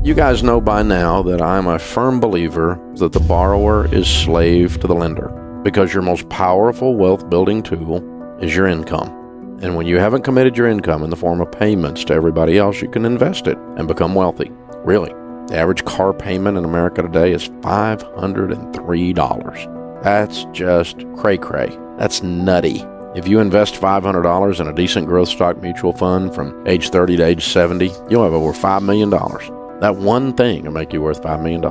You guys know by now that I'm a firm believer that the borrower is slave to the lender, because your most powerful wealth building tool is your income. And when you haven't committed your income in the form of payments to everybody else, you can invest it and become wealthy. Really. The average car payment in America today is $503. That's just cray-cray. That's nutty. If you invest $500 in a decent growth stock mutual fund from age 30 to age 70, you'll have over $5 million. That one thing will make you worth $5 million.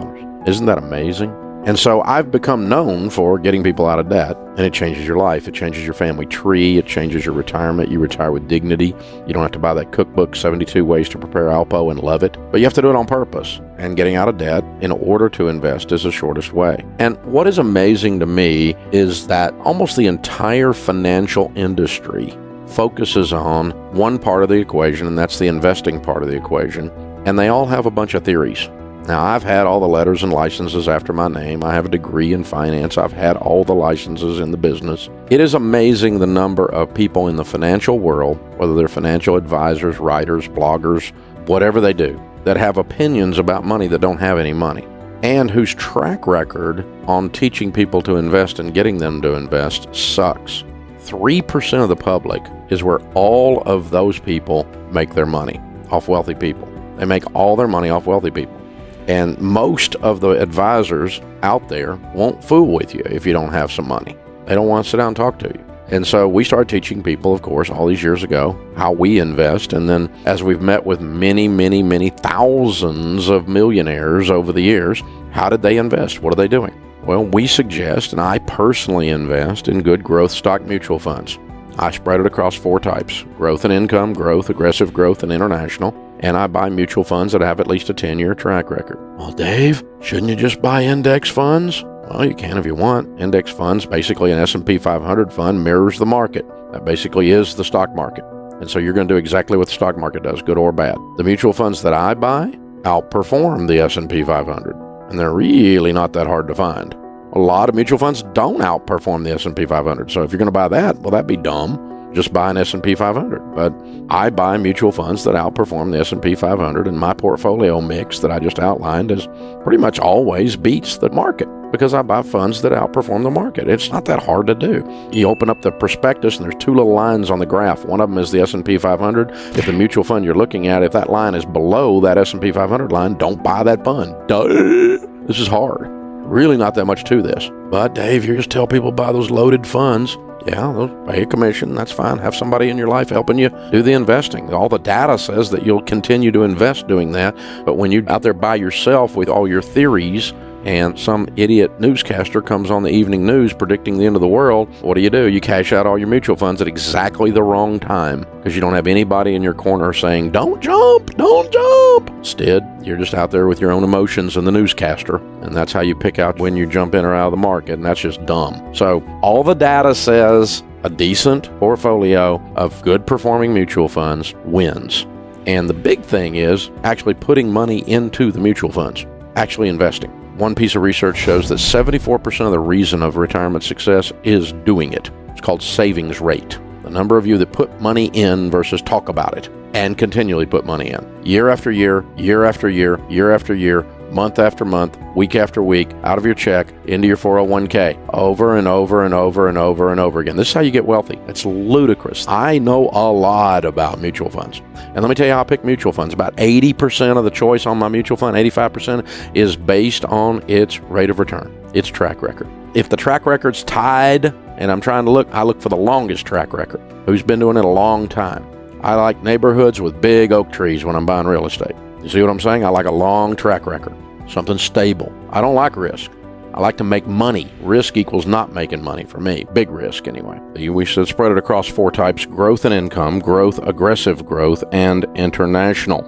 Isn't that amazing? And so I've become known for getting people out of debt, and it changes your life. It changes your family tree. It changes your retirement. You retire with dignity. You don't have to buy that cookbook, 72 Ways to Prepare Alpo, and love it. But you have to do it on purpose. And getting out of debt in order to invest is the shortest way. And what is amazing to me is that almost the entire financial industry focuses on one part of the equation, and that's the investing part of the equation. And they all have a bunch of theories. Now, I've had all the letters and licenses after my name. I have a degree in finance. I've had all the licenses in the business. It is amazing the number of people in the financial world, whether they're financial advisors, writers, bloggers, whatever they do, that have opinions about money that don't have any money, and whose track record on teaching people to invest and getting them to invest sucks. 3% of the public is where all of those people make their money, off wealthy people. They make all their money off wealthy people. And most of the advisors out there won't fool with you if you don't have some money. They don't want to sit down and talk to you. And so we started teaching people, of course, all these years ago, how we invest. And then as we've met with many, many, many thousands of millionaires over the years, how did they invest? What are they doing? Well, we suggest, and I personally invest in good growth stock mutual funds. I spread it across 4 types: growth and income, growth, aggressive growth, and international. And I buy mutual funds that have at least a 10-year track record. Well, Dave, shouldn't you just buy index funds? Well, you can if you want. Index funds, basically an S&P 500 fund, mirrors the market. That basically is the stock market. And so you're going to do exactly what the stock market does, good or bad. The mutual funds that I buy outperform the S&P 500. And they're really not that hard to find. A lot of mutual funds don't outperform the S&P 500. So if you're going to buy that, well, that'd be dumb. Just buy an S&P 500. But I buy mutual funds that outperform the S&P 500, and my portfolio mix that I just outlined is pretty much always beats the market because I buy funds that outperform the market. It's not that hard to do. You open up the prospectus, and there's 2 little lines on the graph. One of them is the S&P 500. If the mutual fund you're looking at, if that line is below that S&P 500 line, don't buy that fund. Duh. This is hard. Really not that much to this. But Dave, you just tell people buy those loaded funds. Yeah, they'll pay a commission. That's fine. Have somebody in your life helping you do the investing. All the data says that you'll continue to invest doing that. But when you're out there by yourself with all your theories and some idiot newscaster comes on the evening news predicting the end of the world, what do? You cash out all your mutual funds at exactly the wrong time because you don't have anybody in your corner saying, don't jump, don't jump. Instead, you're just out there with your own emotions and the newscaster, and that's how you pick out when you jump in or out of the market, and that's just dumb. So all the data says a decent portfolio of good performing mutual funds wins. And the big thing is actually putting money into the mutual funds, actually investing. One piece of research shows that 74% of the reason of retirement success is doing it. It's called savings rate. The number of you that put money in versus talk about it and continually put money in. Year after year, year after year, year after year, month after month, week after week, out of your check, into your 401k, over and over and over and over and over again. This is how you get wealthy. It's ludicrous. I know a lot about mutual funds. And let me tell you how I pick mutual funds. About 80% of the choice on my mutual fund, 85%, is based on its rate of return, its track record. If the track record's tied, and I'm trying to look, I look for the longest track record. Who's been doing it a long time? I like neighborhoods with big oak trees when I'm buying real estate. You see what I'm saying? I like a long track record, something stable. I don't like risk. I like to make money. Risk equals not making money for me. Big risk, anyway. We should spread it across 4 types: growth and income, growth, aggressive growth, and international.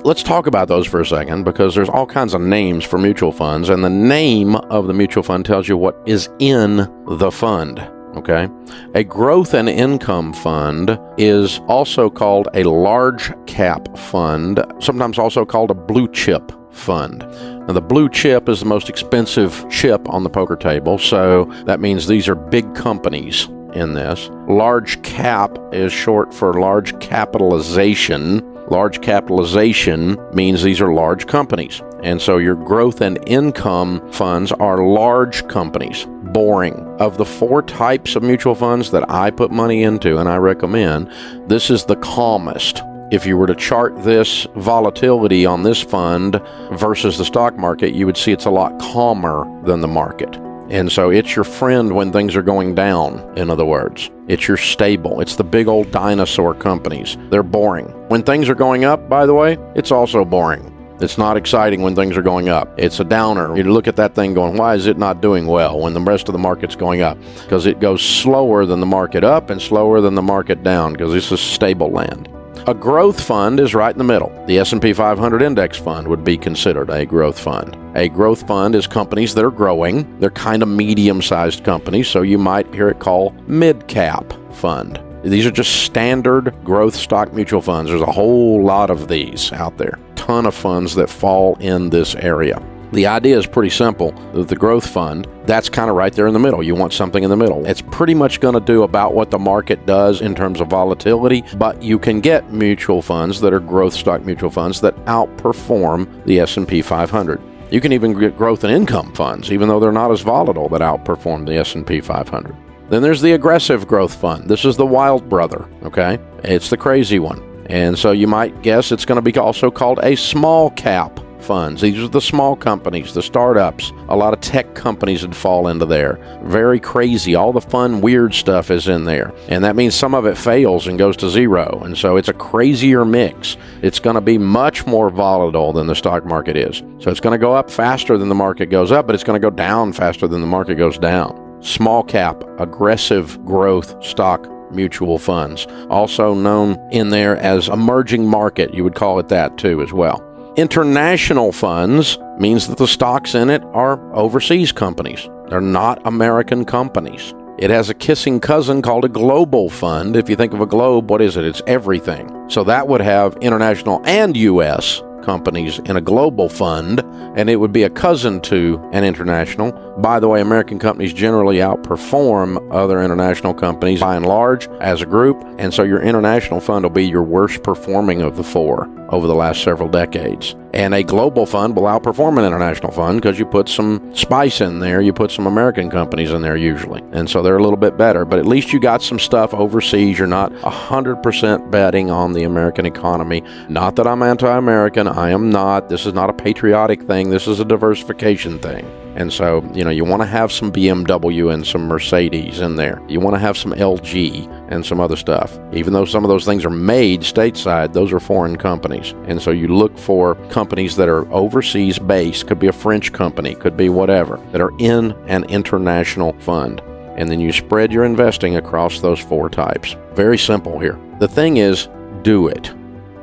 Let's talk about those for a second because there's all kinds of names for mutual funds, and the name of the mutual fund tells you what is in the fund. Okay? A growth and income fund is also called a large cap fund, sometimes also called a blue chip fund. Now, the blue chip is the most expensive chip on the poker table, so that means these are big companies in this. Large cap is short for large capitalization. Large capitalization means these are large companies. And so your growth and income funds are large companies. Boring. Of the 4 types of mutual funds that I put money into and I recommend, this is the calmest. If you were to chart this volatility on this fund versus the stock market, you would see it's a lot calmer than the market. And so it's your friend when things are going down, in other words. It's your stable. It's the big old dinosaur companies. They're boring. When things are going up, by the way, it's also boring. It's not exciting when things are going up. It's a downer. You look at that thing going, why is it not doing well when the rest of the market's going up? Because it goes slower than the market up and slower than the market down, because this is stable land. A growth fund is right in the middle. The S&P 500 index fund would be considered a growth fund. A growth fund is companies that are growing. They're kind of medium-sized companies, so you might hear it called mid-cap fund. These are just standard growth stock mutual funds. There's a whole lot of these out there. Ton of funds that fall in this area. The idea is pretty simple. The growth fund, that's kind of right there in the middle. You want something in the middle. It's pretty much going to do about what the market does in terms of volatility, but you can get mutual funds that are growth stock mutual funds that outperform the S&P 500. You can even get growth and income funds, even though they're not as volatile, that outperform the S&P 500. Then there's the aggressive growth fund. This is the wild brother, okay? It's the crazy one. And so you might guess it's going to be also called a small cap funds. These are the small companies, the startups. A lot of tech companies would fall into there. Very crazy. All the fun, weird stuff is in there. And that means some of it fails and goes to zero. And so it's a crazier mix. It's going to be much more volatile than the stock market is. So it's going to go up faster than the market goes up, but it's going to go down faster than the market goes down. Small cap, aggressive growth stock mutual funds, also known in there as emerging market. You would call it that too as well. International funds means that the stocks in it are overseas companies. They're not American companies. It has a kissing cousin called a global fund. If you think of a globe, what is it? It's everything. So that would have international and U.S. companies in a global fund, and it would be a cousin to an international. By the way, American companies generally outperform other international companies by and large as a group, and so your international fund will be your worst performing of the 4 over the last several decades. And a global fund will outperform an international fund because you put some spice in there, you put some American companies in there usually, and so they're a little bit better, but at least you got some stuff overseas. You're not 100% betting on the American economy. Not that I'm anti-American, I am not. This is not a patriotic thing, this is a diversification thing. And so, you want to have some BMW and some Mercedes in there. You want to have some LG and some other stuff. Even though some of those things are made stateside, those are foreign companies. And so you look for companies that are overseas based, could be a French company, could be whatever, that are in an international fund. And then you spread your investing across those 4 types. Very simple here. The thing is, do it.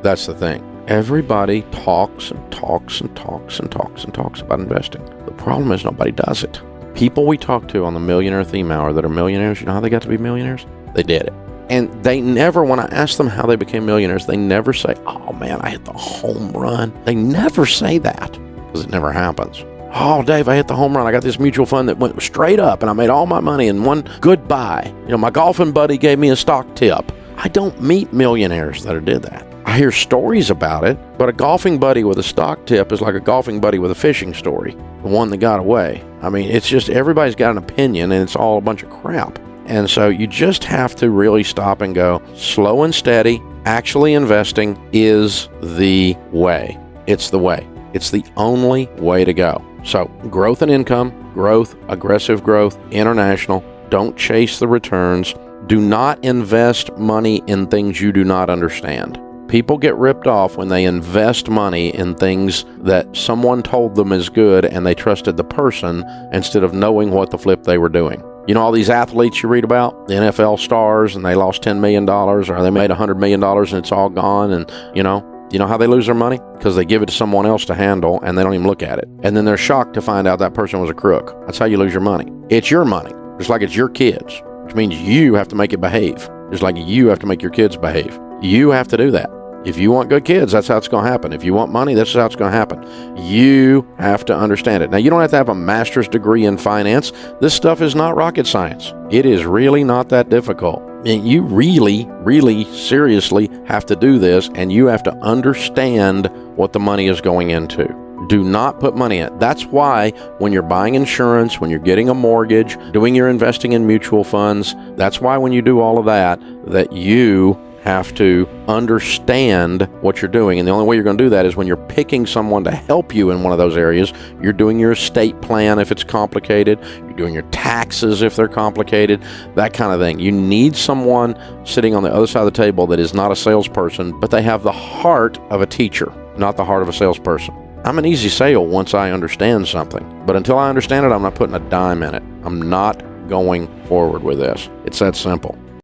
That's the thing. Everybody talks and talks and talks and talks and talks about investing. The problem is nobody does it. People we talk to on the Millionaire Theme Hour that are millionaires, you know how they got to be millionaires? They did it. And they never, when I ask them how they became millionaires, they never say, oh man, I hit the home run. They never say that because it never happens. Oh, Dave, I hit the home run. I got this mutual fund that went straight up and I made all my money in one good buy. My golfing buddy gave me a stock tip. I don't meet millionaires that did that. I hear stories about it, but a golfing buddy with a stock tip is like a golfing buddy with a fishing story, the one that got away. I mean, it's just everybody's got an opinion and it's all a bunch of crap. And so you just have to really stop and go slow and steady. Actually investing is the way. It's the way. It's the only way to go. So growth and income, growth, aggressive growth, international. Don't chase the returns. Do not invest money in things you do not understand. People get ripped off when they invest money in things that someone told them is good and they trusted the person instead of knowing what the flip they were doing. All these athletes you read about, the NFL stars, and they lost $10 million or they made $100 million and it's all gone. And you know how they lose their money? Because they give it to someone else to handle and they don't even look at it. And then they're shocked to find out that person was a crook. That's how you lose your money. It's your money, just like it's your kids, which means you have to make it behave, just like you have to make your kids behave. You have to do that. If you want good kids, that's how it's going to happen. If you want money, that's how it's going to happen. You have to understand it. Now, you don't have to have a master's degree in finance. This stuff is not rocket science. It is really not that difficult. And you really, really seriously have to do this, and you have to understand what the money is going into. Do not put money in it. That's why when you're buying insurance, when you're getting a mortgage, doing your investing in mutual funds, that's why when you do all of that you have to understand what you're doing. And the only way you're going to do that is when you're picking someone to help you in one of those areas. You're doing your estate plan if it's complicated. You're doing your taxes if they're complicated, that kind of thing. You need someone sitting on the other side of the table that is not a salesperson, but they have the heart of a teacher, not the heart of a salesperson. I'm an easy sale once I understand something, but until I understand it, I'm not putting a dime in it. I'm not going forward with this. It's that simple.